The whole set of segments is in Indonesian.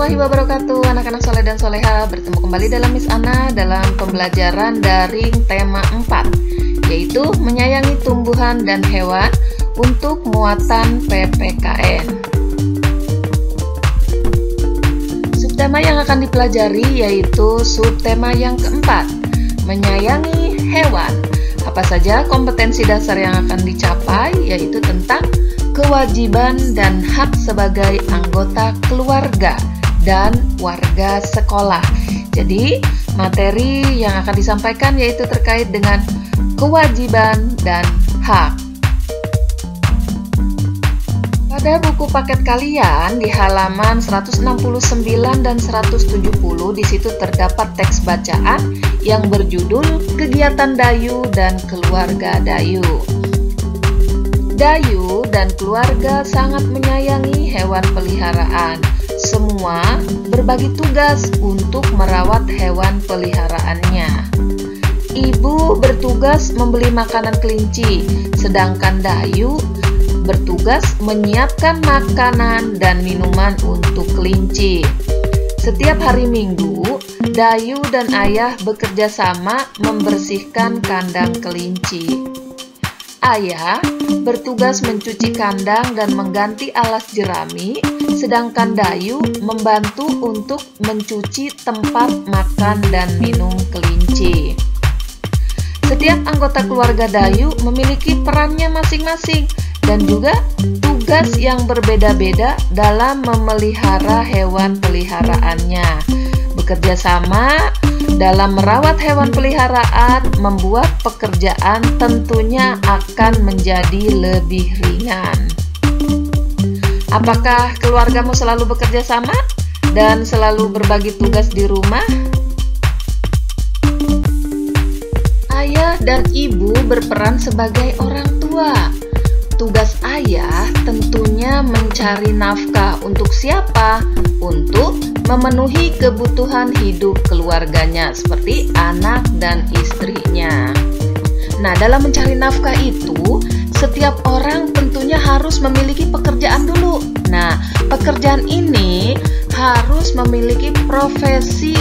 warahmatullahi wabarakatuh, anak-anak soleh dan soleha. Bertemu kembali dalam Miss Ana dalam pembelajaran daring tema 4, yaitu menyayangi tumbuhan dan hewan untuk muatan PPKN. Subtema yang akan dipelajari yaitu subtema yang keempat, menyayangi hewan. Apa saja kompetensi dasar yang akan dicapai, yaitu tentang kewajiban dan hak sebagai anggota keluarga dan warga sekolah. Jadi, materi yang akan disampaikan yaitu terkait dengan kewajiban dan hak. Pada buku paket kalian di halaman 169 dan 170, di situ terdapat teks bacaan yang berjudul Kegiatan Dayu dan Keluarga Dayu. Dayu dan keluarga sangat menyayangi hewan peliharaan. Semua berbagi tugas untuk merawat hewan peliharaannya. Ibu bertugas membeli makanan kelinci, sedangkan Dayu bertugas menyiapkan makanan dan minuman untuk kelinci. Setiap hari Minggu, Dayu dan ayah bekerja sama membersihkan kandang kelinci. Ayah bertugas mencuci kandang dan mengganti alas jerami, sedangkan Dayu membantu untuk mencuci tempat makan dan minum kelinci. Setiap anggota keluarga Dayu memiliki perannya masing-masing dan juga tugas yang berbeda-beda dalam memelihara hewan peliharaannya. Bekerja sama dalam merawat hewan peliharaan membuat pekerjaan tentunya akan menjadi lebih ringan. Apakah keluargamu selalu bekerja sama dan selalu berbagi tugas di rumah? Ayah dan ibu berperan sebagai orang tua. Tugas ayah tentunya mencari nafkah untuk siapa? Untuk memenuhi kebutuhan hidup keluarganya seperti anak dan istrinya. Nah, dalam mencari nafkah itu, setiap orang tentunya harus memiliki pekerjaan dulu. Nah, pekerjaan ini harus memiliki profesi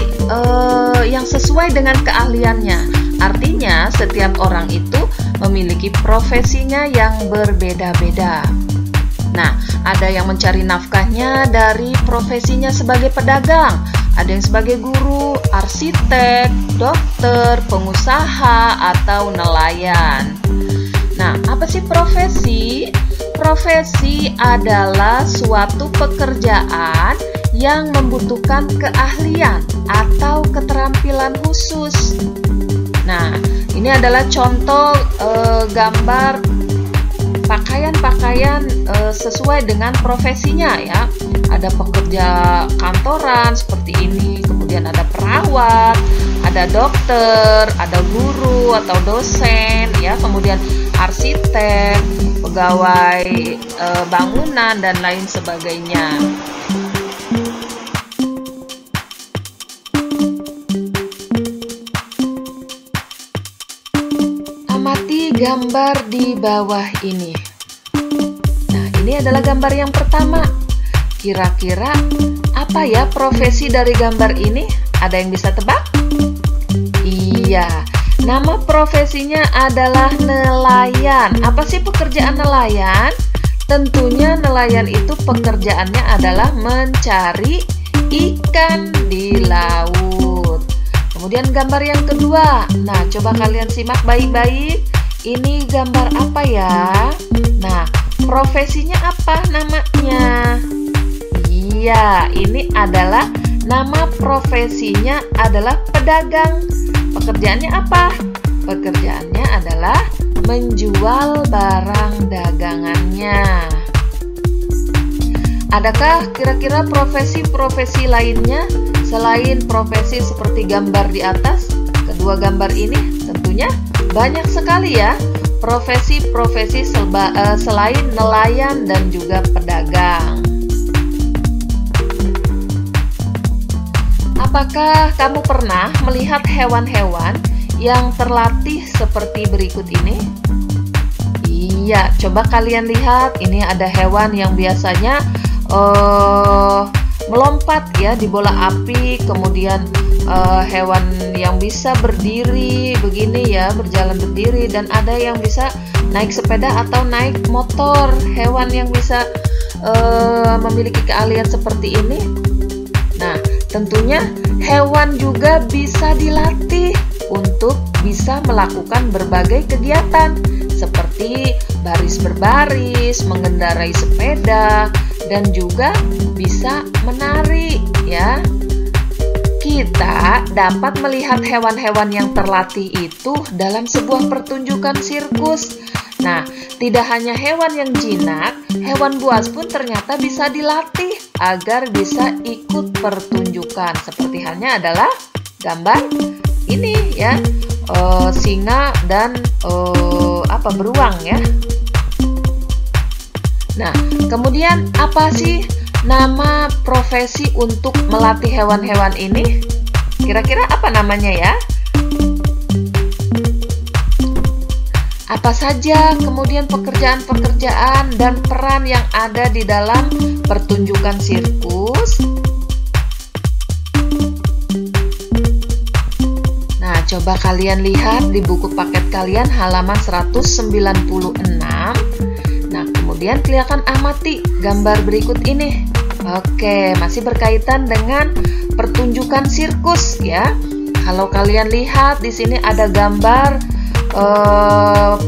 yang sesuai dengan keahliannya. Artinya, setiap orang itu memiliki profesinya yang berbeda-beda. Nah, ada yang mencari nafkahnya dari profesinya sebagai pedagang, ada yang sebagai guru, arsitek, dokter, pengusaha, atau nelayan. Nah, apa sih profesi? Profesi adalah suatu pekerjaan yang membutuhkan keahlian atau keterampilan khusus. Nah, ini adalah contoh gambar pakaian-pakaian sesuai dengan profesinya ya. Ada pekerja kantoran seperti ini, kemudian ada perawat, ada dokter, ada guru atau dosen ya, kemudian arsitek, pegawai bangunan dan lain sebagainya. Amati gambar di bawah ini. Nah, ini adalah gambar yang pertama. Kira-kira apa ya profesi dari gambar ini? Ada yang bisa tebak? Iya, nama profesinya adalah nelayan. Apa sih pekerjaan nelayan? Tentunya nelayan itu pekerjaannya adalah mencari ikan di laut. Kemudian gambar yang kedua. Nah, coba kalian simak baik-baik. Ini gambar apa ya? Nah, profesinya apa namanya? Iya, ini adalah nama profesinya adalah pedagang. Pekerjaannya apa? Pekerjaannya adalah menjual barang dagangannya. Adakah kira-kira profesi-profesi lainnya selain profesi seperti gambar di atas? Kedua gambar ini tentunya banyak sekali ya profesi-profesi selain nelayan dan juga pedagang. Apakah kamu pernah melihat hewan-hewan yang terlatih seperti berikut ini? Iya, coba kalian lihat. Ini ada hewan yang biasanya melompat ya di bola api, kemudian hewan yang bisa berdiri begini ya, berjalan berdiri, dan ada yang bisa naik sepeda atau naik motor, hewan yang bisa memiliki keahlian seperti ini. Nah, tentunya hewan juga bisa dilatih untuk bisa melakukan berbagai kegiatan seperti baris berbaris, mengendarai sepeda, dan juga bisa menari ya. Kita dapat melihat hewan-hewan yang terlatih itu dalam sebuah pertunjukan sirkus. Nah, tidak hanya hewan yang jinak, hewan buas pun ternyata bisa dilatih agar bisa ikut pertunjukan. Seperti halnya adalah gambar ini ya, singa dan beruang ya. Nah, kemudian apa sih nama profesi untuk melatih hewan-hewan ini? Kira-kira apa namanya ya? Apa saja kemudian pekerjaan-pekerjaan dan peran yang ada di dalam pertunjukan sirkus? Nah, coba kalian lihat di buku paket kalian halaman 196. Nah, kemudian kalian amati gambar berikut ini. Oke, masih berkaitan dengan pertunjukan sirkus ya. Kalau kalian lihat di sini ada gambar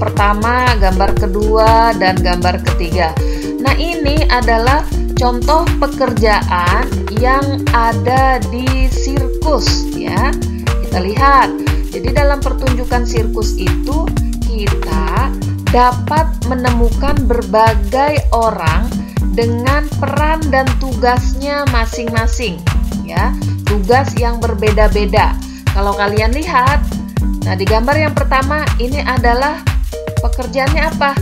pertama, gambar kedua, dan gambar ketiga. Nah, ini adalah contoh pekerjaan yang ada di sirkus ya. Kita lihat. Jadi dalam pertunjukan sirkus itu kita dapat menemukan berbagai orang dengan peran dan tugasnya masing-masing ya. Tugas yang berbeda-beda. Kalau kalian lihat, nah di gambar yang pertama ini adalah pekerjaannya apa?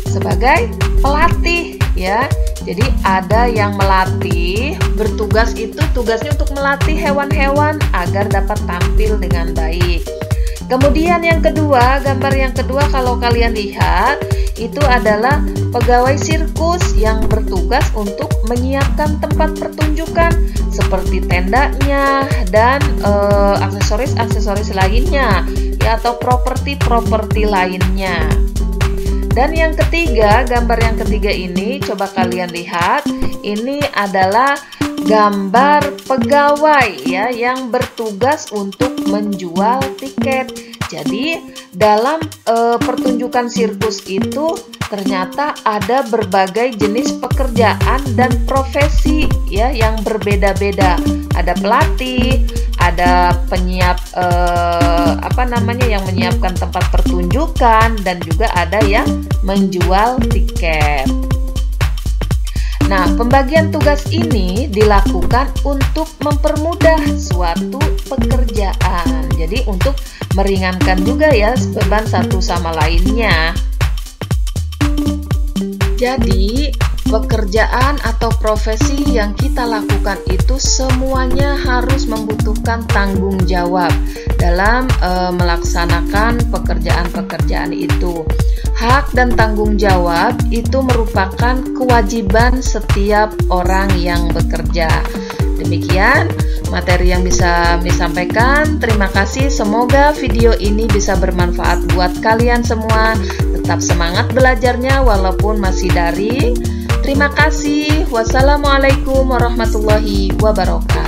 Sebagai pelatih ya. Jadi ada yang melatih, bertugas itu tugasnya untuk melatih hewan-hewan agar dapat tampil dengan baik. Kemudian yang kedua, gambar yang kedua kalau kalian lihat itu adalah pegawai sirkus yang bertugas untuk menyiapkan tempat pertunjukan seperti tendanya dan aksesoris-aksesoris lainnya ya, atau properti-properti lainnya. Dan yang ketiga, gambar yang ketiga ini coba kalian lihat, ini adalah gambar pegawai ya yang bertugas untuk menjual tiket. Jadi dalam pertunjukan sirkus itu ternyata ada berbagai jenis pekerjaan dan profesi ya yang berbeda-beda. Ada pelatih, ada penyiap yang menyiapkan tempat pertunjukan, dan juga ada yang menjual tiket. Nah, pembagian tugas ini dilakukan untuk mempermudah suatu pekerjaan. Jadi untuk meringankan juga ya beban satu sama lainnya. Jadi pekerjaan atau profesi yang kita lakukan itu semuanya harus membutuhkan tanggung jawab dalam melaksanakan pekerjaan-pekerjaan itu. Hak dan tanggung jawab itu merupakan kewajiban setiap orang yang bekerja. Demikian materi yang bisa kami sampaikan. Terima kasih, semoga video ini bisa bermanfaat buat kalian semua. Tetap semangat belajarnya walaupun masih daring. Terima kasih. Wassalamualaikum warahmatullahi wabarakatuh.